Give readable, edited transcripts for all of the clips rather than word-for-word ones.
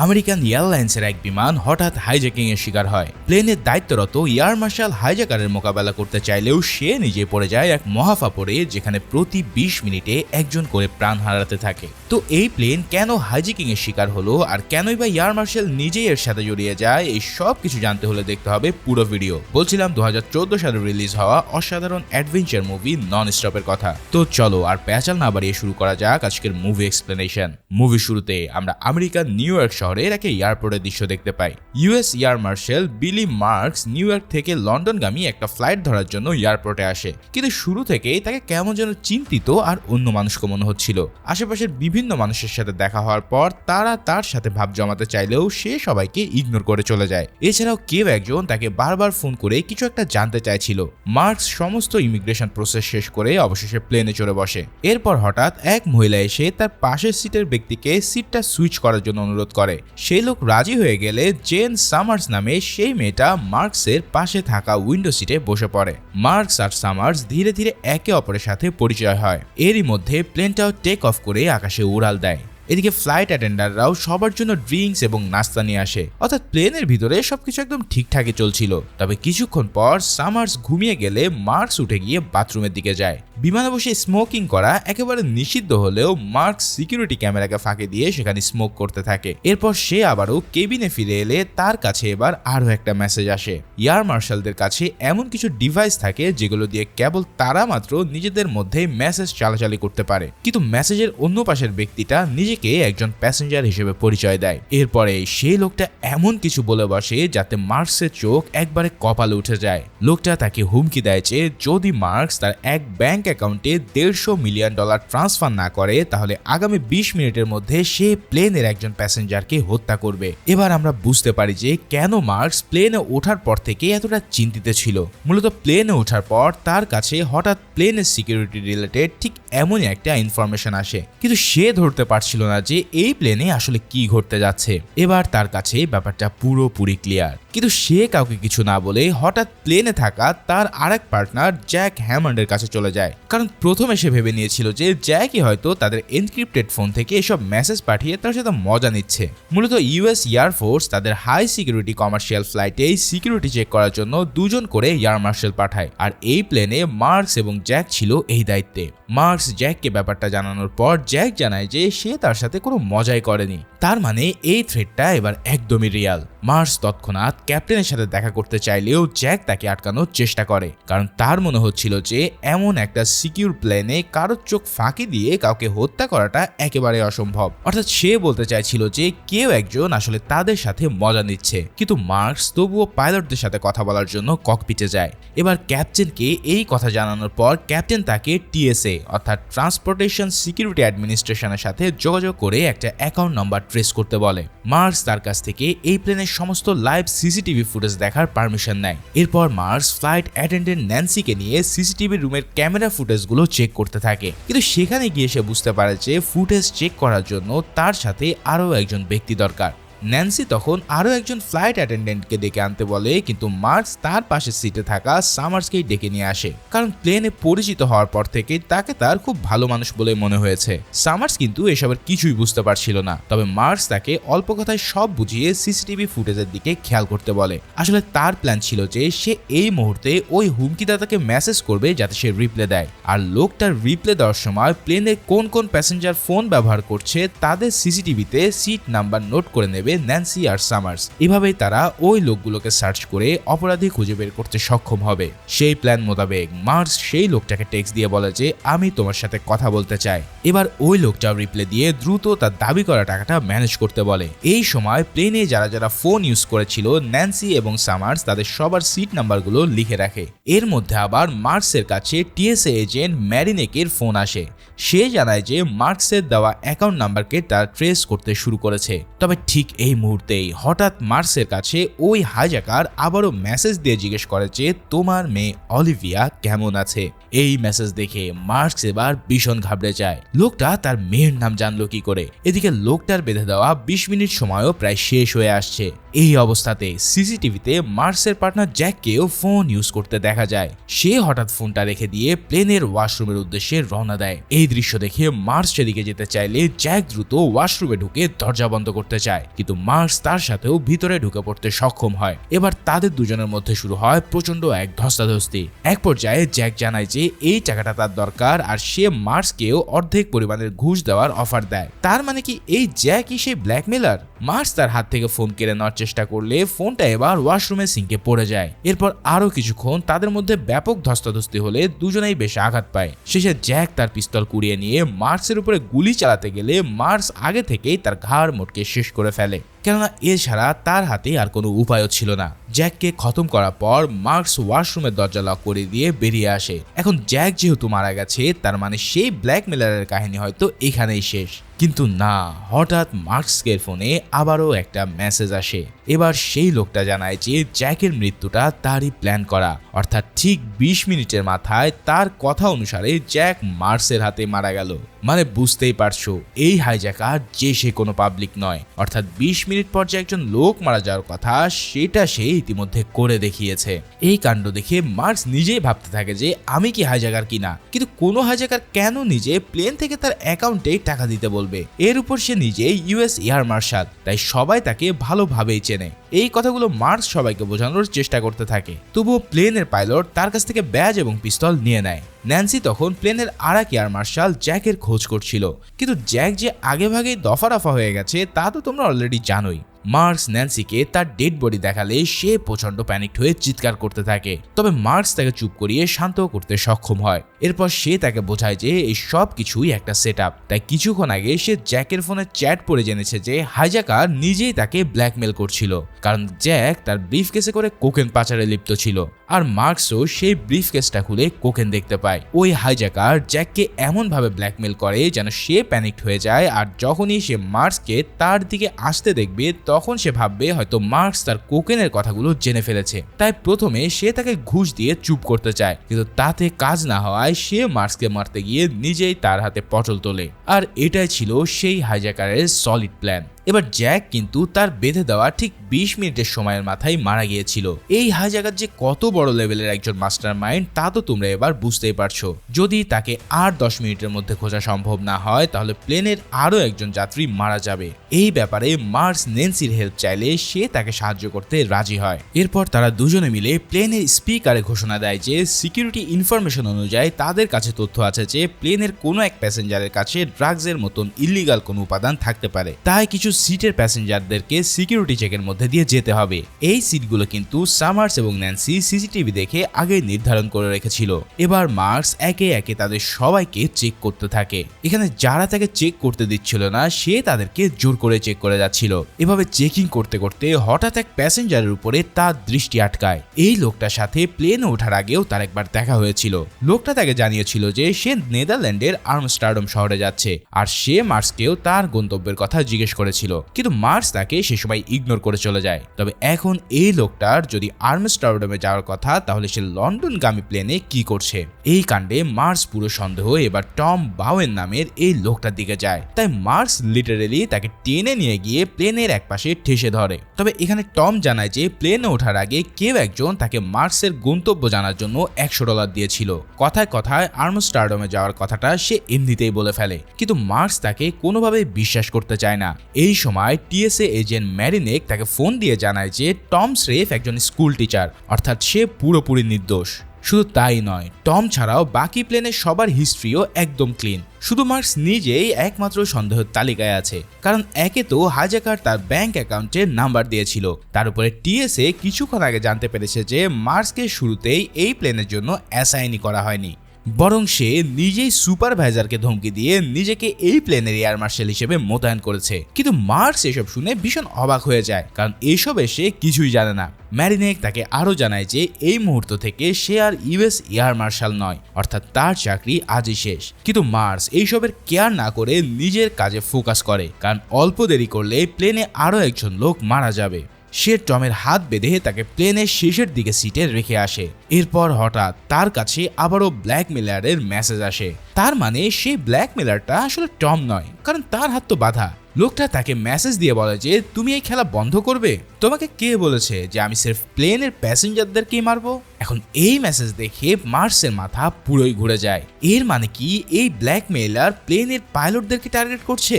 American এয়ারলাইন্সের এক বিমান হঠাৎ হাইজ্যাকিং এর শিকার হয়। প্লেনের দায়িত্বরত এয়ার মার্শাল হাইজ্যাকারের মোকাবেলা করতে চাইলেও সে নিজে পড়ে যায় এক মহাফাপড়ে, যেখানে প্রতি 20 মিনিটে একজন করে প্রাণ হারাতে থাকে। তো এই প্লেন কেন হাইজ্যাকিং এর শিকার হলো আর কেনই বা এয়ার মার্শাল নিজেই এর সাথে জড়িয়ে যায়, এই সব কিছু জানতে হলে দেখতে হবে পুরো ভিডিও। বলছিলাম 2014 সালে রিলিজ হওয়া অসাধারণ অ্যাডভেঞ্চার মুভি নন স্টপের কথা। তো চলো আর প্যাচাল না বাড়িয়ে শুরু করা যাক আজকের মুভি এক্সপ্লেনেশন। মুভি শুরুতে আমরা আমেরিকার নিউ ইয়র্ক শহরের এক এয়ারপোর্টের দৃশ্য দেখতে পাই। ইউএস এয়ার মার্শাল বিলি মার্কস নিউ ইয়র্ক থেকে লন্ডনগামী একটা ফ্লাইট ধরার জন্য এয়ারপোর্টে আসে, কিন্তু শুরু থেকেই তাকে কেমন যেন চিন্তিত আর অন্য মানুষকে মনে হচ্ছিল। আশেপাশের বিভিন্ন মানুষের সাথে দেখা হওয়ার পর তারা তার সাথে ভাব জমাতে চাইলেও সে সবাইকে ইগনোর করে চলে যায়। এছাড়াও কেউ একজন তাকে বারবার ফোন করে কিছু একটা জানতে চাইছিল। মার্কস সমস্ত ইমিগ্রেশন প্রসেস শেষ করে অবশেষে প্লেনে চড়ে বসে। এরপর হঠাৎ এক মহিলা এসে তার পাশের সিটের ব্যক্তিকে সিটটা সুইচ করার জন্য অনুরোধ করে। সেই লোক রাজি হয়ে গেলে জেন সামার্স নামে সেই মেয়েটা মার্কসের পাশে থাকা উইন্ডো সিটে বসে পড়ে। মার্কস আর সামার্স ধীরে ধীরে একে অপরের সাথে পরিচয় হয়। এরই মধ্যে প্লেনটাও টেক অফ করে আকাশে উড়াল দেয়। এদিকে ফ্লাইট অ্যাটেন্ডাররাও সবার জন্য ড্রিঙ্কস এবং নাস্তা নিয়ে আসে, অর্থাৎ প্লেনের ভিতরে সবকিছু একদম ঠিকঠাকই চলছিল। তবে কিছুক্ষণ পর সামার্স ঘুমিয়ে গেলে মার্কস উঠে গিয়ে বাথরুমের দিকে যায়। বিমানে বসে স্মোকিং করা একেবারে নিষিদ্ধ হলেও মার্কস সিকিউরিটি ক্যামেরাকে ফাঁকি দিয়ে সেখানে স্মোক করতে থাকে। এরপর সে আবারও কেবিনে ফিরে এলে তার কাছে এবার আরও একটা মেসেজ আসে। এয়ার মার্শালদের কাছে এমন কিছু ডিভাইস থাকে যেগুলো দিয়ে কেবল তারা মাত্র নিজেদের মধ্যে মেসেজ চালাচালি করতে পারে, কিন্তু মেসেজের অন্য পাশের ব্যক্তিটা নিজেকে একজন প্যাসেঞ্জার হিসেবে পরিচয় দেয়। এরপরে সেই লোকটা এমন কিছু বলে বসে যাতে মার্কসের চোখ একবারে কপালে উঠে যায়। লোকটা তাকে হুমকি দেয় যে যদি মার্কস তার এক ব্যাংক অ্যাকাউন্টে $150 মিলিয়ন ট্রান্সফার না করে তাহলে আগামী 20 মিনিটের মধ্যে সে প্লেনের একজন প্যাসেঞ্জারকে হত্যা করবে। এবার আমরা বুঝতে পারি যে কেন মার্কস প্লেনে ওঠার পর থেকে এতটা চিন্তিত ছিল। মূলত প্লেনে ওঠার পর তার কাছে হঠাৎ প্লেনের সিকিউরিটি রিলেটেড ঠিক এমনই একটা ইনফরমেশন আসে, কিন্তু সে ধরতে পারছিল না যে এই প্লেনে আসলে কি ঘটতে যাচ্ছে। এবার তার কাছে ব্যাপারটা পুরোপুরি ক্লিয়ার, কিন্তু সে কাউকে কিছু না বলে হঠাৎ প্লেনে থাকা তার আরেক পার্টনার জ্যাক হ্যামন্ডের কাছে চলে যায়। কারণ প্রথমে সে ভেবে নিয়েছিল যে জ্যাকই হয়তো তাদের এনক্রিপ্টেড ফোন থেকে এসব মেসেজ পাঠিয়ে তার সাথে মজা নিচ্ছে। মূলত ইউএস এয়ারফোর্স তাদের হাই সিকিউরিটি কমার্শিয়াল ফ্লাইটে সিকিউরিটি চেক করার জন্য দুজন করে এয়ার মার্শাল পাঠায়, আর এই প্লেনে মার্কস এবং জ্যাক ছিল এই দায়িত্বে। মার্কস জ্যাককে ব্যাপারটা জানানোর পর জ্যাক জানায় যে সে তার সাথে কোনো মজাই করেনি, তার মানে এই থ্রেটটা এবার একদমই রিয়াল। মার্কস তৎক্ষণাৎ ক্যাপ্টেনের সাথে দেখা করতে চাইলেও জ্যাক তাকে আটকানোর চেষ্টা করে, কারণ তার মনে হচ্ছিল যে এমন একটা সিকিউর প্লেনে কারোর চোখ ফাঁকি দিয়ে কাউকে হত্যা করাটা একেবারে অসম্ভব। অর্থাৎ সে বলতে চাইছিল যে কেউ একজন আসলে তাদের সাথে মজা নিচ্ছে। কিন্তু মার্কস তবুও পাইলটদের সাথে কথা বলার জন্য ককপিটে যায়। এবার ক্যাপ্টেনকে এই কথা জানানোর পর ক্যাপ্টেন তাকে টিএসএ অর্থাৎ ট্রান্সপোর্টেশন সিকিউরিটি অ্যাডমিনিস্ট্রেশনের সাথে যোগাযোগ করে একটা অ্যাকাউন্ট নাম্বার ট্রেস করতে বলে। মার্কস তার কাছ থেকে এই প্লেনের সমস্ত লাইভ সিসিটিভি ফুটেজ দেখার পারমিশন নেয়। এরপর মার্কস ফ্লাইট অ্যাটেন্ডেন্ট ন্যান্সিকে নিয়ে সিসিটিভি রুমের ক্যামেরা ফুটেজগুলো চেক করতে থাকে, কিন্তু সেখানে গিয়ে সে বুঝতে পারে যে ফুটেজ চেক করার জন্য তার সাথে আরও একজন ব্যক্তি দরকার। ন্যান্সি তখন আরও একজন ফ্লাইট অ্যাটেন্ডেন্টকে ডেকে আনতে বলে, কিন্তু মার্কস তার পাশের সিটে থাকা সামার্সকেই ডেকে নিয়ে আসে, কারণ প্লেনে পরিচিত হওয়ার পর থেকে তাকে তার খুব ভালো মানুষ বলে মনে হয়েছে। সামার্স কিন্তু এসবের কিছুই বুঝতে পারছিল না, তবে মার্কস তাকে অল্প কথায় সব বুঝিয়ে সিসিটিভি ফুটেজের দিকে খেয়াল করতে বলে। আসলে তার প্ল্যান ছিল যে সে এই মুহূর্তে ওই হুমকিদাতাকে মেসেজ করবে যাতে সে রিপ্লে দেয়, আর লোকটার রিপ্লে দেওয়ার সময় প্লেনে কোন কোন প্যাসেঞ্জার ফোন ব্যবহার করছে তাদের সিসিটিভিতে সিট নাম্বার নোট করে নেবে ন্যান্সি আর সামার্স। এভাবেই তারা ওই লোকগুলোকে সার্চ করে অপরাধী খুঁজে বের করতে সক্ষম হবে। সেই প্ল্যান মোতাবেক মার্কস সেই লোকটাকে টেক্সট দিয়ে বলে যে আমি তোমার সাথে কথা বলতে চাই। এবার ওই লোকটাও রিপ্লে দিয়ে দ্রুত তার দাবি করা টাকাটা ম্যানেজ করতে বলে। এই সময় প্লেনে যারা যারা ফোন ইউজ করেছিল ন্যান্সি এবং সামার্স তাদের সবার সিট নাম্বারগুলো লিখে রাখে। এর মধ্যে আবার মার্কসের কাছে টিএসএ এজেন্ট ম্যারিনেকের ফোন আসে। সে জানায় যে মার্কসের দেওয়া অ্যাকাউন্ট নাম্বারকে তার ট্রেস করতে শুরু করেছে। তবে ঠিক এই মুহূর্তেই হঠাৎ মার্কসের কাছে ওই হাইজ্যাকার আবারও মেসেজ দিয়ে জিজ্ঞেস করে যে তোমার মেয়ে অলিভিয়া কেমন আছে। এই মেসেজ দেখে মার্কস এবার ভীষণ ঘাবড়ে যায়। লোকটা তার মেয়ের নাম জানলো কি করে? এদিকে লোকটার বেঁধে দেওয়া 20 মিনিট সময়ও প্রায় শেষ হয়ে আসছে। এই অবস্থাতে সিসিটিভিতে মার্কসের পার্টনার জ্যাককেও ফোন ইউজ করতে দেখা যায়। সে হঠাৎ ফোনটা রেখে দিয়ে প্লেনের ওয়াশরুমের উদ্দেশ্যে রওনা দেয়। এই দৃশ্য দেখে মার্কস সেদিকে যেতে চাইলে জ্যাক দ্রুত ওয়াশরুমে ঢুকে দরজা বন্ধ করতে চায়, কিন্তু কিন্তু মার্কস তার সাথেও ভিতরে ঢুকে পড়তে সক্ষম হয়। এবার তাদের দুজনের মধ্যে শুরু হয় প্রচন্ড এক ধস্তাধস্তি। এক পর্যায়ে জ্যাক জানায় যে এই টাকাটা তার দরকার আর সে মার্কসকেও অর্ধেক পরিমাণের ঘুষ দেওয়ার অফার দেয়। তার মানে কি এই জ্যাকই সেই ব্ল্যাকমেলার? মার্কস তার হাত থেকে ফোন কেড়ে নেওয়ার চেষ্টা করলে ফোনটা এবার ওয়াশরুমের সিঙ্কে পড়ে যায়। এরপর আরো কিছুক্ষণ তাদের মধ্যে ব্যাপক ধস্তাধস্তি হলে দুজনেই বেশ আঘাত পায়। শেষে জ্যাক তার পিস্তল কুড়িয়ে নিয়ে মার্কসের উপরে গুলি চালাতে গেলে মার্কস আগে থেকেই তার ঘাড় মোটকে শেষ করে ফেলে, কেননা এছাড়া তার হাতে আর কোনো উপায়ও ছিল না। জ্যাককে খতম করার পর মার্কস ওয়াশরুমের দরজা লক করে দিয়ে বেরিয়ে আসে। এখন জ্যাক যেহেতু মারা গেছে তার মানে সেই ব্ল্যাকমেলারের কাহিনী হয়তো এখানেই শেষ। কিন্তু না, হঠাৎ মার্কসের ফোনে আবারও একটা মেসেজ আসে। এবার সেই লোকটা জানায় যে জ্যাকের মৃত্যুটা তারই প্ল্যান করা, অর্থাৎ ঠিক 20 মিনিটের মাথায় তার কথা অনুসারে জ্যাক মার্কসের হাতে মারা গেল। মানে বুঝতেই পারছো এই হাইজ্যাকার যে সে কোনো পাবলিক নয়, অর্থাৎ 20 মিনিট পর যে একজন লোক মারা যাওয়ার কথা সেটা সে ইতিমধ্যে করে দেখিয়েছে। এই কাণ্ড দেখে মার্কস নিজেই ভাবতে থাকে যে আমি কি হাইজ্যাকার কিনা, কিন্তু কোনো হাইজ্যাকার কেন নিজে প্লেন থেকে তার অ্যাকাউন্টে টাকা দিতে বলবে? এর উপর সে নিজেই ইউএস এয়ার মার্শাল, তাই সবাই তাকে ভালোভাবেই চেনে। এই কথাগুলো মার্কস সবাইকে বোঝানোর চেষ্টা করতে থাকে। তবুও প্লেনের পাইলট তার কাছ থেকে ব্যাজ এবং পিস্তল নিয়ে নেয়। ন্যান্সি তখন প্লেনের আরেক এয়ার মার্শাল জ্যাকের খোঁজ করছিল, কিন্তু জ্যাক যে আগেভাগেই দফা হয়ে গেছে তা তো তোমরা অলরেডি জানোই। মার্কস ন্যান্সিকে তার ডেড বডি দেখালে সে প্রচন্ড প্যানিকড হয়ে চিৎকার করতে থাকে, তবে মার্কস তাকে চুপ করিয়ে শান্ত করতে সক্ষম হয়। এরপর সে তাকে বোঝায় যে এই সব কিছুই একটা সেটআপ। তাই কিছুক্ষণ আগে সে জ্যাকের ফোনে চ্যাট পড়ে জেনেছে যে হাইজ্যাকার নিজেই তাকে ব্ল্যাকমেল করছিল, কারণ জ্যাক তার ব্রিফকেসে করে কোকেন পাচারে লিপ্ত ছিল। আর মার্কসও সেই ব্রিফকেসটা খুলে কোকেন দেখতে পায়। ওই হাইজ্যাকার জ্যাককে এমন ভাবে ব্ল্যাকমেল করে যেন সে প্যানিকড হয়ে যায়, আর যখনই সে মার্কসকে তার দিকে আসতে দেখবে তখন সে ভাববে হয়তো মার্কস তার কোকেনের কথাগুলো জেনে ফেলেছে। তাই প্রথমে সে তাকে ঘুষ দিয়ে চুপ করতে চায়, কিন্তু তাতে কাজ না হওয়ায় সে মার্কসকে মারতে গিয়ে নিজেই তার হাতে পটল তোলে। আর এটাই ছিল সেই হাইজ্যাকারের সলিড প্ল্যান। এবার জ্যাক কিন্তু তার বেঁধে দেওয়া ঠিক 20 মিনিটের সময়ের মাথায় মারা গিয়েছিল। এই হাইজ্যাকার যে কত বড় লেভেলের একজন মাস্টার মাইন্ড তা তো তোমরা এবার বুঝতেই পারছো। যদি তাকে আর 10 মিনিটের মধ্যে খোঁজা সম্ভব না হয় তাহলে প্লেনের আরো একজন যাত্রী মারা যাবে। এই ব্যাপারে মার্কস ন্যান্সির হেল্প চাইলে সে তাকে সাহায্য করতে রাজি হয়। এরপর তারা দুজনে মিলে প্লেনের স্পিকারে ঘোষণা দেয় যে সিকিউরিটি ইনফরমেশন অনুযায়ী তাদের কাছে তথ্য আছে যে প্লেনের কোনো এক প্যাসেঞ্জারের কাছে ড্রাগসের মতন ইল্লিগাল কোনো উপাদান থাকতে পারে, তাই কিছু সিটের প্যাসেঞ্জারদেরকে সিকিউরিটি চেকের মধ্যে দিয়ে যেতে হবে। এই সিটগুলো কিন্তু সামার্স এবং ন্যান্সি সিসিটিভি দেখে আগে নির্ধারণ করে রেখেছিল। এবার মার্কস একে একে তাদের সবাইকে চেক করতে থাকে। এখানে যারা তাকে চেক করতে দিচ্ছিল না সে তাদেরকে জোর করে চেক করে যাচ্ছিল। এভাবে চেকিং করতে করতে হঠাৎ এক প্যাসেঞ্জারের উপরে তার দৃষ্টি আটকায়। এই লোকটার সাথে প্লেনে ওঠার আগেও তার একবার দেখা হয়েছিল। লোকটা তাকে জানিয়েছিল যে সে নেদারল্যান্ডের আমস্টারডাম শহরে যাচ্ছে, আর সে মার্কসকেও তার গন্তব্যের কথা জিজ্ঞেস করেছিল, কিন্তু মার্কস তাকে সে সময় ইগনোর করে চলে যায়। তবে এখন এই লোকটার যদি আমস্টারডামে যাওয়ার কথা তাহলে সে লন্ডনগামী প্লেনে কি করছে? এই কাণ্ডে মার্কস পুরো সন্দেহ এবার টম বাউয়েন নামের এই লোকটার দিকে যায়। তাই মার্কস লিটারেলি তাকে টেনে নিয়ে গিয়ে প্লেনের একপাশে ঠেসে ধরে। তবে এখানে টম জানায় যে প্লেনে ওঠার আগে কেউ একজন তাকে মার্কসের গন্তব্য জানার জন্য $100 দিয়েছিল। কথায় কথায় আমস্টারডামে যাওয়ার কথাটা সে এমনিতেই বলে ফেলে, কিন্তু মার্কস তাকে কোনোভাবেই বিশ্বাস করতে চায় না। এই সময় টিএসএ এজেন্ট ম্যারিনেক তাকে ফোন দিয়ে জানায় যে টম স্রেফ একজন স্কুল টিচার, অর্থাৎ সে পুরোপুরি নির্দোষ। শুধু তাই নয়, টম ছাড়াও বাকি প্লেনের সবার হিস্ট্রিও একদম ক্লিন। শুধু মার্কস নিজেই একমাত্র সন্দেহের তালিকায় আছে, কারণ একে তো হাইজ্যাকার তার ব্যাংক অ্যাকাউন্টের নাম্বার দিয়েছিল, তার উপরে টিএসএ কিছুক্ষণ আগে জানতে পেরেছে যে মার্কসকে শুরুতেই এই প্লেনের জন্য অ্যাসাইনি করা হয়নি, বরং সে নিজেই সুপারভাইজারকে ধমকি দিয়ে নিজেকে এই প্লেনের এয়ার মার্শাল হিসেবে মোতায়েন করেছে। কিন্তু মার্কস এসব শুনে ভীষণ অবাক হয়ে যায়, কারণ এসবে সে কিছুই জানে না। ম্যারিনেক তাকে আরো জানায় যে এই মুহূর্ত থেকে সে আর ইউএস এয়ার মার্শাল নয়, অর্থাৎ তার চাকরি আজই শেষ। কিন্তু মার্কস এইসবের কেয়ার না করে নিজের কাজে ফোকাস করে, কারণ অল্প দেরি করলে প্লেনে আরো একজন লোক মারা যাবে। সে টমের হাত বেঁধে তাকে প্লেনের শেষের দিকে সিটে রেখে আসে। এরপর হঠাৎ তার কাছে আবারও ব্ল্যাকমেলারের মেসেজ আসে। তার মানে সেই ব্ল্যাকমেলারটা আসলে টম নয়, কারণ তার হাত তো বাঁধা। লোকটা তাকে মেসেজ দিয়ে বলে যে তুমি এই খেলা বন্ধ করবে। তোমাকে কে বলেছে যে আমি সির্ফ প্লেনের প্যাসেঞ্জারদেরকেই মারবো? এখন এই মেসেজ দেখে মার্কসের মাথা পুরোই ঘুরে যায়। এর মানে কি এই ব্ল্যাকমেলার প্লেনের পাইলটদেরকে টার্গেট করছে?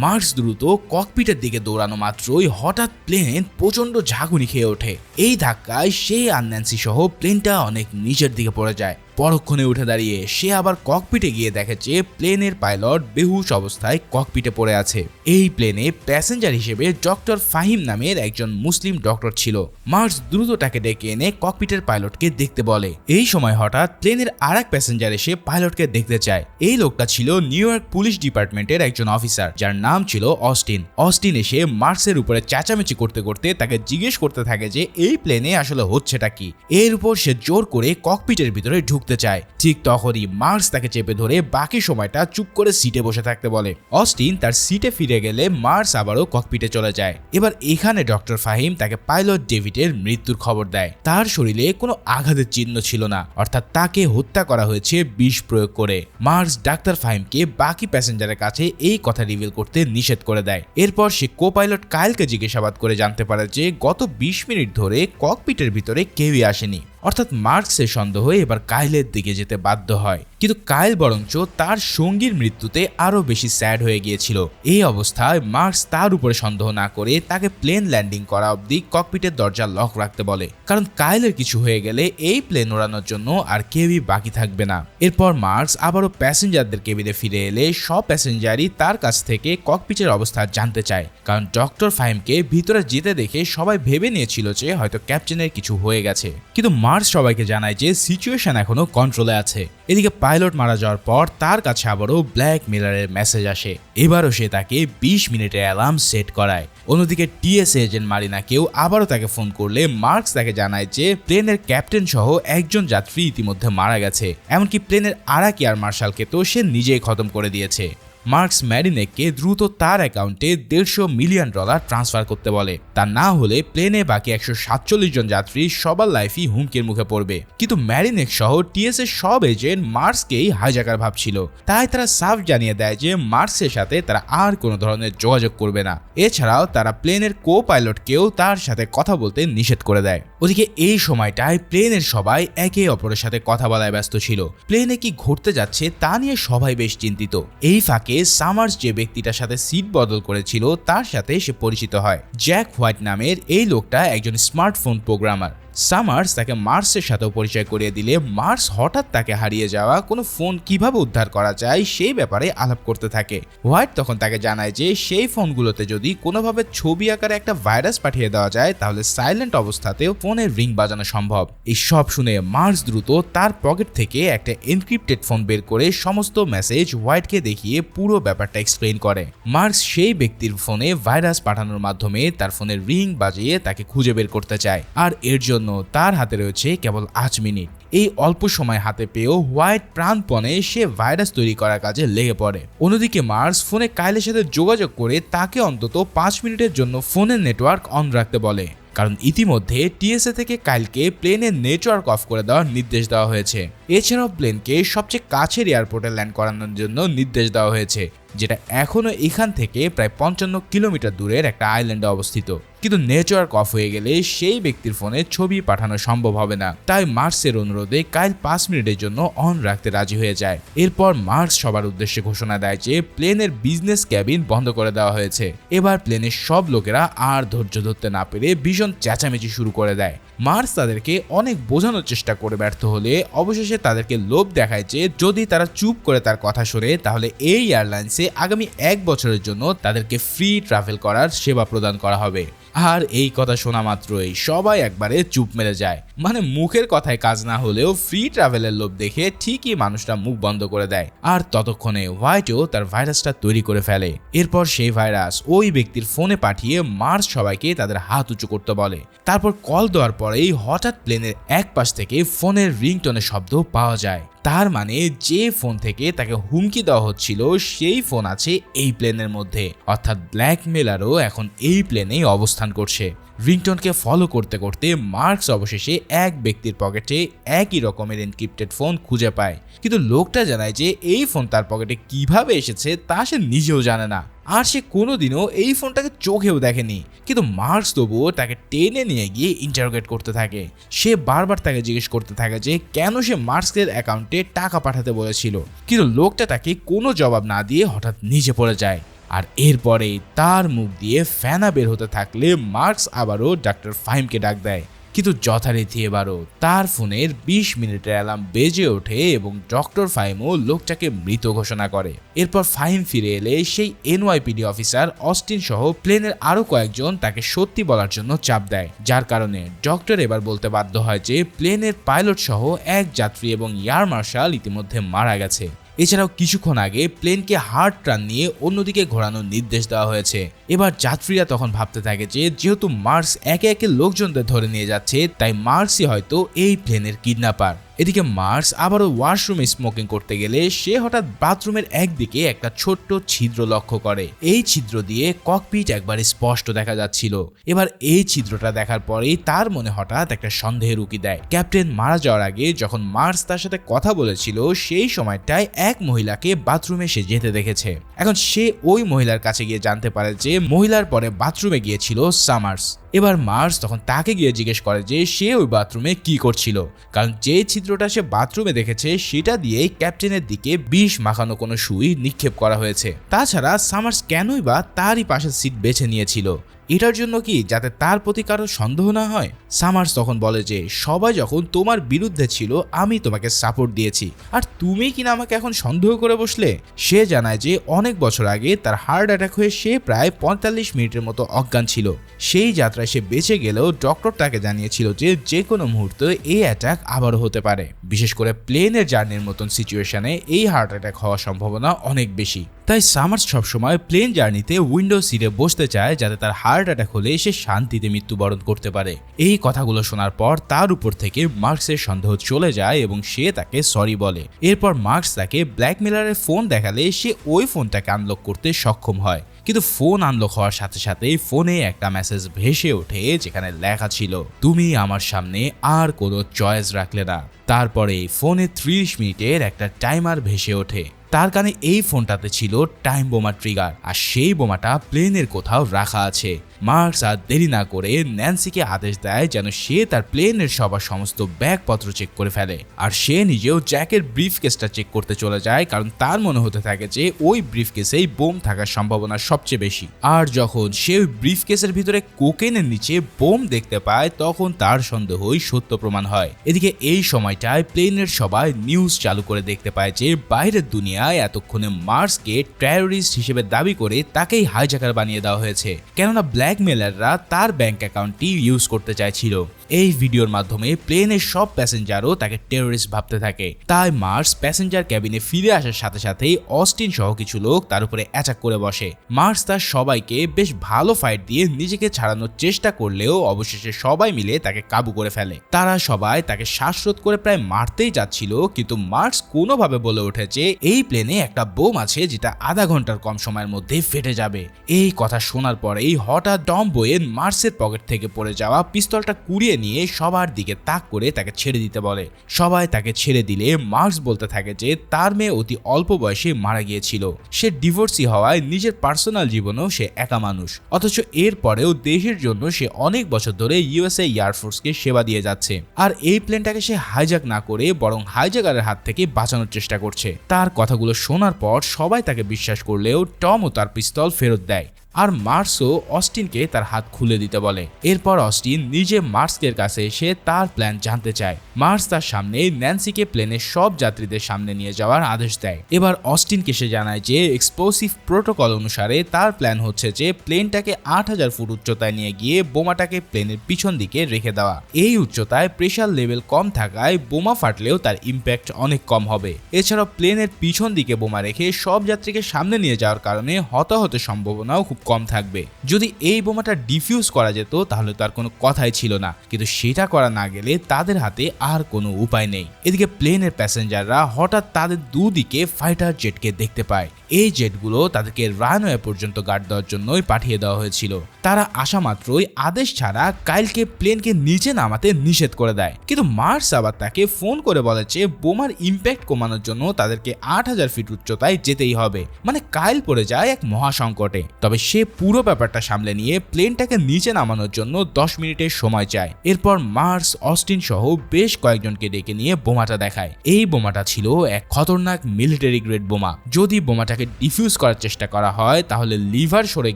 মার্কস দ্রুত ককপিটের দিকে দৌড়ানো মাত্রই হঠাৎ প্লেন প্রচন্ড ঝাঁকুনি খেয়ে ওঠে। এই ধাক্কায় সে আর ন্যান্সি সহ প্লেনটা অনেক নিচের দিকে পড়ে যায়। পরক্ষণে উঠে দাঁড়িয়ে সে আবার ককপিটে গিয়ে দেখে যে প্লেনের পাইলট বেহুশ অবস্থায় ককপিটে পড়ে আছে। এই প্লেনে প্যাসেঞ্জার হিসেবে ডক্টর ফাহিম নামের একজন মুসলিম ডক্টর ছিল। মার্কস দ্রুত তাকে ডেকে এনে ককপিটের পাইলটকে দেখতে বলে। এই সময় হঠাৎ প্লেনের আরেক প্যাসেঞ্জার এসে পাইলটকে দেখতে চায়। এই লোকটা ছিল নিউ ইয়র্ক পুলিশ ডিপার্টমেন্টের একজন অফিসার, যার নাম ছিল অস্টিন। অস্টিন এসে মার্কসের উপরে চেঁচামেচি করতে করতে তাকে জিজ্ঞেস করতে থাকে যে এই প্লেনে আসলে হচ্ছেটা কি। এর উপর সে জোর করে ককপিটের ভিতরে ঢুকতে চায়। ঠিক তখনই মার্কস তাকে চেপে ধরে বাকি সময়টা চুপ করে সিটে বসে থাকতে বলে। অস্টিন তার সিটে ফিরে গেলে মার্কস আবারও ককপিটে চলে যায়। এবার এখানে ডক্টর ফাহিম তাকে পাইলট ডেভিডের মৃত্যুর খবর দেয়। তার শরীরে কোনো আঘাতের চিহ্ন ছিল না, অর্থাৎ তাকে হত্যা করা হয়েছে বিষ প্রয়োগ করে। মার্কস ডাক্তার ফাহিমকে বাকি প্যাসেঞ্জারের কাছে এই কথা রিভিল করতে নিষেধ করে দেয়। এরপর সে কো পাইলট কাইলকে জিজ্ঞাসাবাদ করে জানতে পারে যে গত 20 মিনিট ধরে ককপিটের ভিতরে কেউই আসেনি। অর্থাৎ মার্কসের সন্দেহ এবার কাইলের দিকে যেতে বাধ্য হয়। কিন্তু কাইল বরঞ্চ তার সঙ্গীর মৃত্যুতে আরো বেশি স্যাড হয়ে গিয়েছিল। এই অবস্থায় মার্কস তার উপরে সন্দেহ না করে তাকে প্লেন ল্যান্ডিং করা অবধি ককপিটের দরজা লক রাখতে বলে, কারণ কাইলের কিছু হয়ে গেলে এই প্লেন ওড়ানোর জন্য আর কেউই বাকি থাকবে না। এরপর মার্কস আবারও প্যাসেঞ্জারদের কেবিনে ফিরে এলে সব প্যাসেঞ্জারই তার কাছ থেকে ককপিটের অবস্থা জানতে চায়, কারণ ডক্টর ফাহিমকে ভিতরে যেতে দেখে সবাই ভেবে নিয়েছিল যে হয়তো ক্যাপ্টেনের কিছু হয়ে গেছে। কিন্তু মার্কস সবাইকে জানায় যে সিচুয়েশন এখনো কন্ট্রোলে আছে। এদিকে পাইলট মারা যাওয়ার পর তার কাছে আবারও ব্ল্যাক মিলারের মেসেজ আসে। এবারও সে তাকে 20 মিনিটের অ্যালার্ম সেট করায়। অন্যদিকে টিএসএ এজেন্ট মারিনাকেও আবারও তাকে ফোন করলে মার্কস তাকে জানায় যে প্লেনের ক্যাপ্টেন সহ একজন যাত্রী ইতিমধ্যে মারা গেছে, এমনকি প্লেনের আরেক এয়ার মার্শালকে তো সে নিজেই খতম করে দিয়েছে। মার্কস ম্যারিনেককে দ্রুত তার অ্যাকাউন্টে $150 মিলিয়ন ট্রান্সফার করতে বলে। তা না হলে প্লেনে বাকি 147 জন যাত্রী সবার লাইফই হুমকির মুখে পড়বে। কিন্তু ম্যারিনেক সহ টিএসএর সব এজেন্ট মার্কসকেই হাইজ্যাকার ভাবছিল, তাই তারা সাফ জানিয়ে দেয় যে মার্কসের সাথে তারা আর কোনো ধরনের যোগাযোগ করবে না। এছাড়াও তারা প্লেনের কো পাইলটকেও তার সাথে কথা বলতে নিষেধ করে দেয়। ওদিকে এই সময়টায় প্লেনের সবাই একে অপরের সাথে কথা বলায় ব্যস্ত ছিল। প্লেনে কি ঘটতে যাচ্ছে তা নিয়ে সবাই বেশ চিন্তিত। এই ফাঁকে সামার্স যে ব্যক্তিটার সাথে সিট বদল করেছিল তার সাথে সে পরিচিত হয়। জ্যাক হোয়াইট নামের এই লোকটা একজন স্মার্টফোন প্রোগ্রামার। সামার্স তাকে মার্কসের সাথেও পরিচয় করিয়ে দিলে মার্কস হঠাৎ তাকে হারিয়ে যাওয়া কোনো ফোন কিভাবে উদ্ধার করা যায় সেই ব্যাপারে আলাপ করতে থাকে। হোয়াইট তখন তাকে জানায় যে সেই ফোনগুলোতে যদি কোনোভাবে ছবি আকারে একটা ভাইরাস পাঠিয়ে দেওয়া যায় তাহলে সাইলেন্ট অবস্থাতেও ফোনের রিং বাজানো সম্ভব। এই সব শুনে মার্কস দ্রুত তার পকেট থেকে একটা এনক্রিপ্টেড ফোন বের করে সমস্ত মেসেজ হোয়াইটকে দেখিয়ে পুরো ব্যাপারটা এক্সপ্লেইন করে। মার্কস সেই ব্যক্তির ফোনে ভাইরাস পাঠানোর মাধ্যমে তার ফোনের রিং বাজিয়ে তাকে খুঁজে বের করতে চায়, আর এর জন্য তার হাতে রয়েছে কেবল 8 মিনিট। এই অল্প সময় হাতে পেয়েও হোয়াইট প্রাণপণে সে ভাইরাস তৈরি করার কাজে লেগে পড়ে। অন্যদিকে মার্কস ফোনে কাইলের সাথে যোগাযোগ করে তাকে অন্তত 5 মিনিটের জন্য ফোনের নেটওয়ার্ক অন রাখতে বলে, কারণ ইতিমধ্যে টিএসএ থেকে কাইলকে প্লেনের নেটওয়ার্ক অফ করে দেওয়ার নির্দেশ দেওয়া হয়েছে। এছাড়াও প্লেনকে সবচেয়ে কাছের এয়ারপোর্টে ল্যান্ড করানোর জন্য নির্দেশ দেওয়া হয়েছে, যেটা এখনো এখান থেকে প্রায় 55 কিলোমিটার দূরের একটা আইল্যান্ডে অবস্থিত। কিন্তু নেটওয়ার্ক অফ হয়ে গেলে সেই ব্যক্তির ফোনে ছবি পাঠানো সম্ভব হবে না, তাই মার্কসের অনুরোধে কাইল 5 মিনিটের জন্য অন রাখতে রাজি হয়ে যায়। এরপর মার্কস সবার উদ্দেশ্যে ঘোষণা দেয় যে প্লেনের বিজনেস ক্যাবিন বন্ধ করে দেওয়া হয়েছে। এবার প্লেনের সব লোকেরা আর ধৈর্য ধরতে না পেরে ভীষণ চেঁচামেচি শুরু করে দেয়। মার্কস তাদেরকে অনেক বোঝানোর চেষ্টা করে ব্যর্থ হলে অবশেষে তাদেরকে লোভ দেখায় যে যদি তারা চুপ করে তার কথা শোনে তাহলে এই এয়ারলাইন্সে আগামী 1 বছরের জন্য তাদেরকে ফ্রি ট্রাভেল করার সেবা প্রদান করা হবে। আর এই কথা শোনা মাত্রই সবাই একবারে চুপ মেরে যায়। মানে মুখের কথায় কাজ না হলেও ফ্রি ট্রাভেলের লোভ দেখে ঠিকই মানুষটা মুখ বন্ধ করে দেয়। আর ততক্ষণে হোয়াইটও তার ভাইরাসটা তৈরি করে ফেলে। এরপর সেই ভাইরাস ওই ব্যক্তির ফোনে পাঠিয়ে মার্কস সবাইকে তাদের হাত উঁচু করতে বলে। তারপর কল দেওয়ার পরেই হঠাৎ প্লেনের এক পাশ থেকে ফোনের রিংটোনের শব্দ পাওয়া যায়। তার মানে যে ফোন থেকে তাকে হুমকি দেওয়া হচ্ছিল সেই ফোন আছে এই প্লেনের মধ্যে, অর্থাৎ ব্ল্যাকমেলারও এখন এই প্লেনেই অবস্থান করছে। রিংটনকে ফলো করতে করতে মার্কস অবশেষে এক ব্যক্তির পকেটে একই রকমের এনক্রিপ্টেড ফোন খুঁজে পায়, কিন্তু লোকটা জানায় যে এই ফোন তার পকেটে কিভাবে এসেছে তা সে নিজেও জানে না, আর সে কোনোদিনও এই ফোনটাকে চোখেও দেখেনি। কিন্তু মার্কস তবুও তাকে টেনে নিয়ে গিয়ে ইন্টারোগেট করতে থাকে। সে বারবার তাকে জিজ্ঞেস করতে থাকে যে কেন সে মার্কসের অ্যাকাউন্টে টাকা পাঠাতে বলেছিল, কিন্তু লোকটা তাকে কোনো জবাব না দিয়ে হঠাৎ নিচে পড়ে যায়। আর এরপরেই তার মুখ দিয়ে ফেনা বের হতে থাকলে মার্কস আবারও ডাক্তার ফাহিমকে ডাক দেয়। কিন্তু যথারীতি এবারও তার ফোনের 20 মিনিটের অ্যালার্ম বেজে ওঠে এবং ডক্টর ফাহিমও লোকটাকে মৃত ঘোষণা করে। এরপর ফাহিম ফিরে এলে সেই এনওয়াইপিডি অফিসার অস্টিন সহ প্লেনের আরো কয়েকজন তাকে সত্যি বলার জন্য চাপ দেয়, যার কারণে ডক্টর এবার বলতে বাধ্য হয় যে প্লেনের পাইলট সহ এক যাত্রী এবং এয়ার মার্শাল ইতিমধ্যে মারা গেছে। এছাড়াও কিছুক্ষণ আগে প্লেনকে হার্ড টার্ন নিয়ে অন্যদিকে ঘোরানোর নির্দেশ দেওয়া হয়েছে। এবার যাত্রীরা তখন ভাবতে থাকে যে যেহেতু মার্কস একে একে লোকজনদের ধরে নিয়ে যাচ্ছে, তাই মার্কসই হয়তো এই প্লেনের কিডন্যাপার। এদিকে মার্কস আবারও ওয়াশরুমে স্মোকিং করতে গেলে সে হঠাৎ বাথরুমের একদিকে একটা ছোট্ট ছিদ্র লক্ষ্য করে। এই ছিদ্র দিয়ে ককপিট একবার স্পষ্ট দেখা যাচ্ছিল। এবার এই ছিদ্রটা দেখার পরেই তার মনে হঠাৎ একটা সন্দেহের উকি দেয়। ক্যাপ্টেন মারা যাওয়ার আগে যখন মার্কস তার সাথে কথা বলেছিল, সেই সময়টায় এক মহিলাকে বাথরুমে সে যেতে দেখেছে। এখন সে ওই মহিলার কাছে গিয়ে জানতে পারে যে মহিলার পরে বাথরুমে গিয়েছিল সামার্স। এবার মার্কস তখন তাকে গিয়ে জিজ্ঞেস করে যে সে ওই বাথরুমে কি করছিল, কারণ যে ছিদ্রটা সে বাথরুমে দেখেছে সেটা দিয়ে ক্যাপ্টেনের দিকে বিষ মাখানো কোনো সুই নিক্ষেপ করা হয়েছে। তাছাড়া সামার্স কেনই বা তারই পাশের সিট বেছে নিয়েছিল, এটার জন্য কি যাতে তার প্রতি কারো সন্দেহ না হয়? সামার্স তখন বলে যে সবাই যখন তোমার বিরুদ্ধে ছিল আমি তোমাকে সাপোর্ট দিয়েছি, আর তুমি কিনা আমাকে এখন সন্দেহ করে বসলে। সে জানায় যে অনেক বছর আগে তার হার্ট অ্যাটাক হয়ে সে প্রায় 45 মিনিটের মতো অজ্ঞান ছিল। সেই যাত্রায় সে বেঁচে গেলেও ডক্টর তাকে জানিয়েছিল যে যে কোনো মুহূর্তে এই অ্যাটাক আবারও হতে পারে। বিশেষ করে প্লেনের জার্নির মতন সিচুয়েশনে এই হার্ট অ্যাটাক হওয়ার সম্ভাবনা অনেক বেশি। তাই সামার্স সবসময় প্লেন জার্নিতে উইন্ডো সিটে বসতে চায় যাতে তার হার্ট অ্যাটাক হলে সে শান্তিতে মৃত্যুবরণ করতে পারে। এই কথাগুলো শোনার পর তার উপর থেকে মার্কসের সন্দেহ চলে যায় এবং সে তাকে সরি বলে। এরপর মার্কস তাকে ব্ল্যাকমেলারের ফোন দেখালে সে ওই ফোনটাকে আনলক করতে সক্ষম হয়। কিন্তু ফোন আনলক হওয়ার সাথে সাথেই ফোনে একটা মেসেজ ভেসে ওঠে যেখানে লেখা ছিল, তুমি আমার সামনে আর কোনো চয়েস রাখলে না। তারপরে ফোনে 30 মিনিটের একটা টাইমার ভেসে ওঠে। তার কানে এই ফোনটাতে ছিল টাইম বোমা ট্রিগার, আর সেই বোমাটা প্লেনের কোথাও রাখা আছে। মার্কস আর দেরি না করে ন্যান্সিকে আদেশ দেয় যেন সে তার প্লেনের সবার সমস্ত ব্যাগপত্র চেক করে ফেলে, আর সে নিজেও জ্যাকের ব্রিফকেসটা চেক করতে চলে যায়, কারণ তার মনে হতে থাকে যে ওই ব্রিফকেসেই বোম থাকার সম্ভাবনা সবচেয়ে বেশি। আর যখন সে ওই ব্রিফকেসের ভিতরে কোকেনের নিচে বোম দেখতে পায়, তখন তার সন্দেহই সত্য প্রমাণ হয়। এদিকে এই সময়টায় প্লেনের সবাই নিউজ চালু করে দেখতে পায় যে বাইরের দুনিয়ায় এতক্ষণে মার্কসকে টেররিস্ট হিসেবে দাবি করে তাকেই হাইজ্যাকার বানিয়ে দেওয়া হয়েছে, কেননা ব্ল্যাকমেলাররা তার ব্যাংক অ্যাকাউন্টটি ইউজ করতে চাইছিল। এই ভিডিওর মাধ্যমে প্লেনের সব প্যাসেঞ্জারও তাকে টেররিস্ট ভাবতে থাকে। তাই মার্কস প্যাসেঞ্জার ক্যাবিনে ফিরে আসার সাথে সাথেই অস্টিন সহ কিছু লোক তার উপরে অ্যাটাক করে বসে। মার্কস তার সবাইকে বেশ ভালো ফাইট দিয়ে নিজেকে ছাড়ানোর চেষ্টা করলেও অবশেষে সবাই মিলে তাকে কাবু করে ফেলে। তারা সবাই তাকে শ্বাসরোধ করে প্রায় মারতেই যাচ্ছিল, কিন্তু মার্কস কোনোভাবে বলে ওঠে যে এই প্লেনে একটা বোম আছে যেটা আধা ঘন্টার কম সময়ের মধ্যে ফেটে যাবে। এই কথা শোনার পরেই হঠাৎ টম বোয়েন মার্কসের পকেট থেকে পড়ে যাওয়া পিস্তলটা কুড়িয়ে নিয়ে সবার দিকে তাক করে তাকে ছেড়ে দিতে বলে। সবাই তাকে ছেড়ে দিলে মার্কস বলতে থাকে যে তার মেয়ে অতি অল্প বয়সে মারা গিয়েছিল, সে ডিভোর্সি হওয়ায় নিজের পার্সোনাল জীবনেও সে একা মানুষ, অথচ এর পরেও দেশের জন্য সে অনেক বছর ধরে ইউএসএ এয়ারফোর্সকে সেবা দিয়ে যাচ্ছে। আর এই প্লেনটাকে সে হাইজ্যাক না করে বরং হাইজ্যাকারের হাত থেকে বাঁচানোর চেষ্টা করছে। তার কথাগুলো শোনার পর সবাই তাকে বিশ্বাস করলেও টমও তার পিস্তল ফেরত দেয়, আর মার্কসও অস্টিনকে তার হাত খুলে দিতে বলে। এরপর অস্টিন নিজে মার্কসের কাছে এসে তার প্ল্যান জানতে চায়। মার্কস তার সামনে ন্যান্সিকে প্লেনের সব যাত্রীদের সামনে নিয়ে যাওয়ার আদেশ দেয়। এবার অস্টিনকে সে জানায় যে এক্সপ্লোসিভ প্রোটোকল অনুসারে তার প্ল্যান হচ্ছে যে প্লেনটাকে 8000 ফুট উচ্চতায় নিয়ে গিয়ে বোমাটাকে প্লেনের পিছন দিকে রেখে দেওয়া। এই উচ্চতায় প্রেসার লেভেল কম থাকায় বোমা ফাটলেও তার ইম্প্যাক্ট অনেক কম হবে। এছাড়াও প্লেনের পিছন দিকে বোমা রেখে সব যাত্রীকে সামনে নিয়ে যাওয়ার কারণে হতাহতের সম্ভাবনাও খুব কম থাকবে। যদি এই বোমাটা ডিফিউজ করা যেত তাহলে তার কোনো কথাই ছিল না, কিন্তু সেটা করা না গেলে তাদের হাতে আর কোনো উপায় নেই। এদিকে প্লেনের প্যাসেঞ্জাররা হঠাৎ তাদের দুদিকে ফাইটার জেটকে দেখতে পায়। এই জেটগুলো তাদেরকে রানওয়ে পর্যন্ত গার্ড দেওয়ার জন্যই পাঠিয়ে দেওয়া হয়েছিল। তারা আসা মাত্রই আদেশ ছাড়া কাইলকে প্লেনকে নিচে নামাতে নিষেধ করে দেয়, কিন্তু মার্কস আবার তাকে ফোন করে বলে যে বোমার ইম্প্যাক্ট কমানোর জন্য তাদেরকে 8000 ফিট উচ্চতায় যেতেই হবে। মানে কাইল পড়ে যায় এক মহাসংকটে। তবে সে পুরো ব্যাপারটা সামলে নিয়ে প্লেনটাকে নিচে নামানোর জন্য 10 মিনিটের সময় চায়। এরপর মার্কস অস্টিন সহ বেশ কয়েকজনকে ডেকে নিয়ে বোমাটা দেখায়। এই বোমাটা ছিল এক খতরনাক মিলিটারি গ্রেড বোমা। যদি বোমাটাকে বোমাটাকে ডিফিউজ করার চেষ্টা করা হয় তাহলে লিভার সরে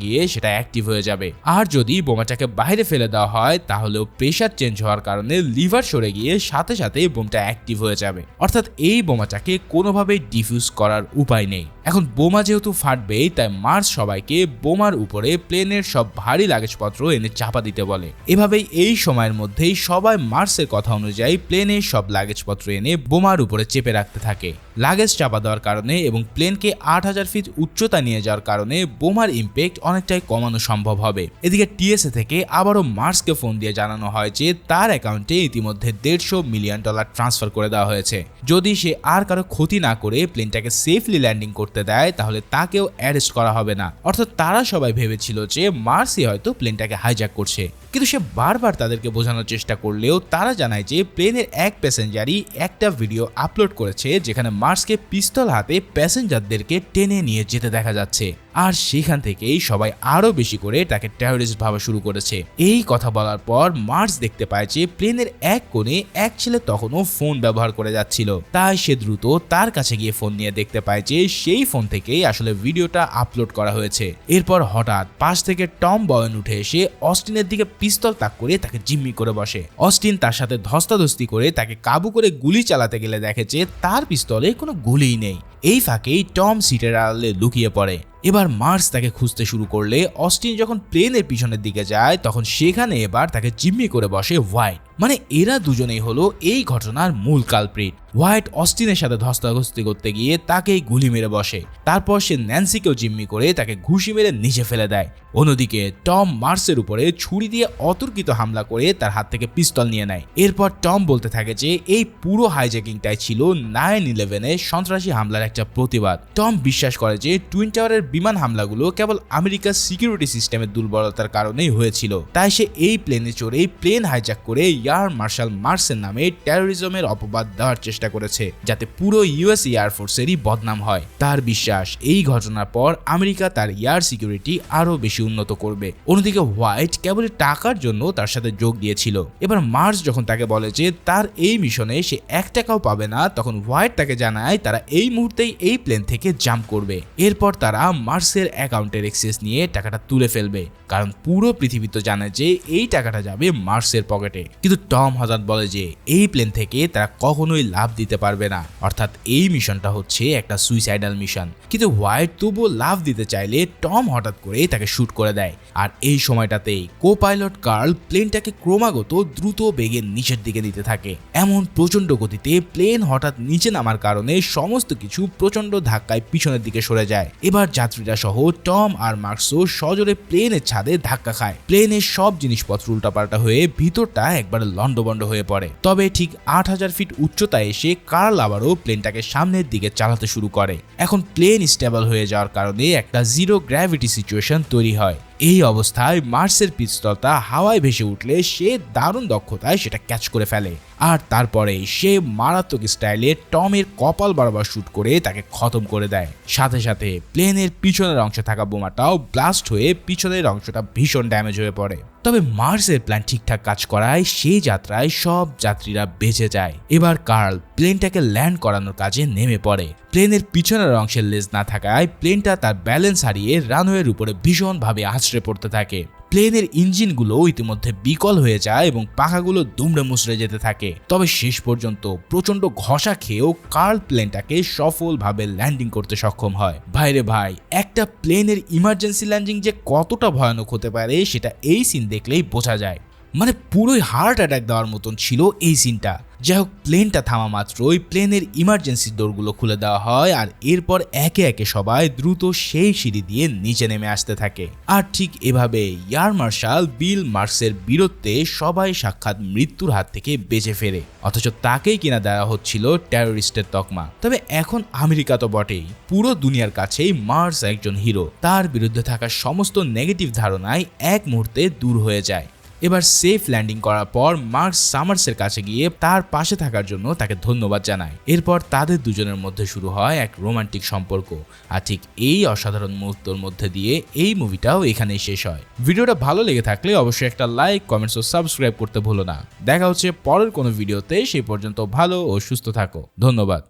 গিয়ে সেটা অ্যাক্টিভ হয়ে যাবে, আর যদি বোমাটাকে বাইরে ফেলে দেওয়া হয় তাহলেও প্রেসার চেঞ্জ হওয়ার কারণে লিভার সরে গিয়ে সাথে সাথে বোমটা অ্যাক্টিভ হয়ে যাবে। অর্থাৎ এই বোমাটাকে কোনোভাবেই ডিফিউজ করার উপায় নেই। এখন বোমা যেহেতু ফাটবেই, তাই মার্স সবাইকে বোমার উপরে প্লেনের সব ভারী লাগেজপত্র এনে চাপা দিতে বলে। এভাবেই এই সময়ের মধ্যেই সবাই মার্সের কথা অনুযায়ী প্লেনের সব লাগেজপত্র এনে বোমার উপরে চেপে রাখতে থাকে। লাগেজ চাপা দেওয়ার কারণে এবং প্লেনকে 8000 ফিট উচ্চতা নিয়ে যাওয়ার কারণে বোমার ইম্প্যাক্ট অনেকটাই কমানো সম্ভব হবে। এদিকে টিএসএ থেকে আবারও মার্সকে ফোন দিয়ে জানানো হয় যে তার অ্যাকাউন্টে ইতিমধ্যে $150 মিলিয়ন ট্রান্সফার করে দেওয়া হয়েছে। যদি সে আর কারো ক্ষতি না করে প্লেনটাকে সেফলি ল্যান্ডিং করতে দেয় তাহলে তাকেও অ্যারেস্ট করা হবে না। অর্থাৎ তারা সবাই ভেবেছিল যে মার্সই হয়তো প্লেনটাকে হাইজ্যাক করছে, কিন্তু সে বারবার তাদেরকে বোঝানোর চেষ্টা করলেও তারা জানায় যে প্লেনের এক প্যাসেঞ্জারই একটা ভিডিও আপলোড করেছে যেখানে মার্সকে পিস্তল হাতে প্যাসেঞ্জারদেরকে টেনে নিয়ে যেতে দেখা যাচ্ছে, আর সেখান থেকেই সবাই আরো বেশি করে তাকে টেররিস্ট ভাবা শুরু করেছে। এই কথা বলার পর মার্স দেখতে পায় যে প্লেনের এক কোণে এক ছেলে তখনও ফোন ব্যবহার করে যাচ্ছিল, তাই সে দ্রুত তার কাছে গিয়ে ফোন নিয়ে দেখতে পায় যে সেই ফোন থেকেই আসলে ভিডিওটা আপলোড করা হয়েছে। এরপর হঠাৎ পাশ থেকে টম বয়েন উঠে এসে অস্টিনের দিকে পিস্তল তাক করে তাকে জিম্মি করে বসে। অস্টিন তার সাথে ধস্তাধস্তি করে তাকে কাবু করে গুলি চালাতে গেলে দেখে যে তার পিস্তলে কোনো গুলিই নেই। এই ফাঁকেই টম সিটের আড়ালে লুকিয়ে পড়ে। এবার মার্স তাকে খুঁজতে শুরু করলে অস্টিন যখন প্লেনের পিছনের দিকে যায় তখন সেখানে এবার তাকে জিম্মি করে বসে হোয়াইট। মানে এরা দুজনেই হলো এই ঘটনার মূল কালপ্রিট। হোয়াইট অস্টিনের সাথে ধস্তাধস্তি করতে গিয়ে তাকেই গুলি মেরে বসে। তারপর সে ন্যান্সিকেও জিম্মি করে তাকে ঘুষি মেরে নিচে ফেলে দেয়। অন্যদিকে টম মার্সের উপরে ছুরি দিয়ে অতর্কিত হামলা করে তার হাত থেকে পিস্তল নিয়ে নেয়। এরপর টম বলতে থাকে যে এই পুরো হাইজ্যাকিংটাই ছিল 9/11 সন্ত্রাসী হামলার একটা প্রতিবাদ। টম বিশ্বাস করে যে টুইন টাওয়ারের বিমান হামলাগুলো কেবল আমেরিকার সিকিউরিটি সিস্টেমের দুর্বলতার কারণেই হয়েছিল, তাই সে এই প্লেনে চড়ে প্লেন হাইজ্যাক করে এয়ার মার্শাল মার্সের নামে টেরোরিজমের অপবাদ দেওয়ার চেষ্টা করেছে, যাতে পুরো ইউএস এয়ারফোর্সেরই বদনাম হয়। তার বিশ্বাস এই ঘটনার পর আমেরিকা তার এয়ার সিকিউরিটি আরো বেশি উন্নত করবে। অন্যদিকে হোয়াইট কেবল টাকার জন্য তার সাথে যোগ দিয়েছিল। এবার মার্স যখন তাকে বলে যে তার এই মিশনে সে 1 টাকাও পাবে না, তখন হোয়াইট তাকে জানায় তারা এই মুহূর্তেই এই প্লেন থেকে জাম্প করবে। এরপর তারা মার্সের অ্যাকাউন্টের অ্যাক্সেস নিয়ে টাকাটা তুলে ফেলবে, কারণ পুরো পৃথিবী তো জানে যে এই টাকাটা যাবে মার্সের পকেটে। কিন্তু টম হঠাৎ বলে যে এই প্লেন থেকে তারা কখনোই লাভ দিতে পারবে না, অর্থাৎ এই মিশনটা হচ্ছে একটা সুইসাইডাল মিশন। কিন্তু হোয়াইট তবুও লাভ দিতে চাইলে টম হঠাৎ করে তাকে শুট করে দেয়। আর এই সময়টাতেই কো পাইলট কার্ল প্লেনটাকে ক্রমাগত দ্রুত বেগে নিচের দিকে নিতে থাকে। এমন প্রচন্ড গতিতে প্লেন হঠাৎ নিচে নামার কারণে সমস্ত কিছু প্রচন্ড ধাক্কায় পিছনের দিকে সরে যায়। এবার যাত্রীরা সহ টম আর মার্কসও সজোরে প্লেনের ছাদে ধাক্কা খায়। প্লেনের সব জিনিসপত্র উল্টাপাল্টা হয়ে ভিতরটা একবারে লন্ডভন্ড হয়ে পড়ে। তবে ঠিক 8000 ফিট উচ্চতায় এসে কার্ল আবারও প্লেনটাকে সামনের দিকে চালাতে শুরু করে। এখন প্লেন স্টেবল হয়ে যাওয়ার কারণে একটা জিরো গ্র্যাভিটি সিচুয়েশন তৈরি হয়। এই অবস্থায় মার্সের পিস্তলটা হাওয়ায় ভেসে উঠলে সে দারুণ দক্ষতায় সেটা ক্যাচ করে ফেলে, আর তারপরে সে মারাত্মক স্টাইলে টমের কপাল বরাবর শুট করে তাকে খতম করে দেয়। সাথে সাথে প্লেনের পিছনের অংশে থাকা বোমাটাও ব্লাস্ট হয়ে পিছনের অংশটা ভীষণ ড্যামেজ হয়ে পড়ে। তবে মার্সের প্ল্যান ঠিকঠাক কাজ করায় সেই যাত্রায় সব যাত্রীরা বেঁচে যায়। এবার কার্ল প্লেনটাকে ল্যান্ড করানোর কাজে নেমে পড়ে। প্লেনের পিছনের অংশের লেজ না থাকায় প্লেনটা তার ব্যালেন্স হারিয়ে রানওয়ের উপরে ভীষণভাবে আছড়ে পড়তে থাকে। প্লেনের ইঞ্জিনগুলো ইতিমধ্যে বিকল হয়ে যায় এবং পাখাগুলো দুমড়ে মুচড়ে যেতে থাকে। তবে শেষ পর্যন্ত প্রচন্ড ঘষা খেয়েও কার্ল প্লেনটাকে সফলভাবে ল্যান্ডিং করতে সক্ষম হয়। ভাইরে ভাই, একটা প্লেনের ইমার্জেন্সি ল্যান্ডিং যে কতটা ভয়ানক হতে পারে সেটা এই সিন দেখলেই বোঝা যায়। মানে পুরোই হার্ট অ্যাটাক দেওয়ার মতন ছিল এই সিনটা। যাই হোক, প্লেনটা থামা মাত্রই প্লেনের ইমার্জেন্সি ডোরগুলো খুলে দেওয়া হয়, আর এরপর একে একে সবাই দ্রুত সেই সিঁড়ি দিয়ে নিচে নেমে আসতে থাকে। আর ঠিক এভাবে এয়ার মার্শাল বিল মার্কসের বীরত্বে সবাই সাক্ষাৎ মৃত্যুর হাত থেকে বেঁচে ফেরে, অথচ তাকেই কিনা দেওয়া হচ্ছিল টেররিস্টের তকমা। তবে এখন আমেরিকা তো বটেই, পুরো দুনিয়ার কাছেই মার্স একজন হিরো। তার বিরুদ্ধে থাকা সমস্ত নেগেটিভ ধারণাই এক মুহূর্তে দূর হয়ে যায়। এবার সেফ ল্যান্ডিং করার পর মার্কস সামার্সের কাছে গিয়ে তার পাশে থাকার জন্য তাকে ধন্যবাদ জানায়। এরপর তাদের দুজনের মধ্যে শুরু হয় এক রোমান্টিক সম্পর্ক। আর ঠিক এই অসাধারণ মুহূর্তের মধ্যে দিয়ে এই মুভিটাও এখানেই শেষ হয়। ভিডিওটা ভালো লেগে থাকলে অবশ্যই একটা লাইক, কমেন্টস ও সাবস্ক্রাইব করতে ভুলো না। দেখা হচ্ছে পরের কোনো ভিডিওতে। সেই পর্যন্ত ভালো ও সুস্থ থাকো। ধন্যবাদ।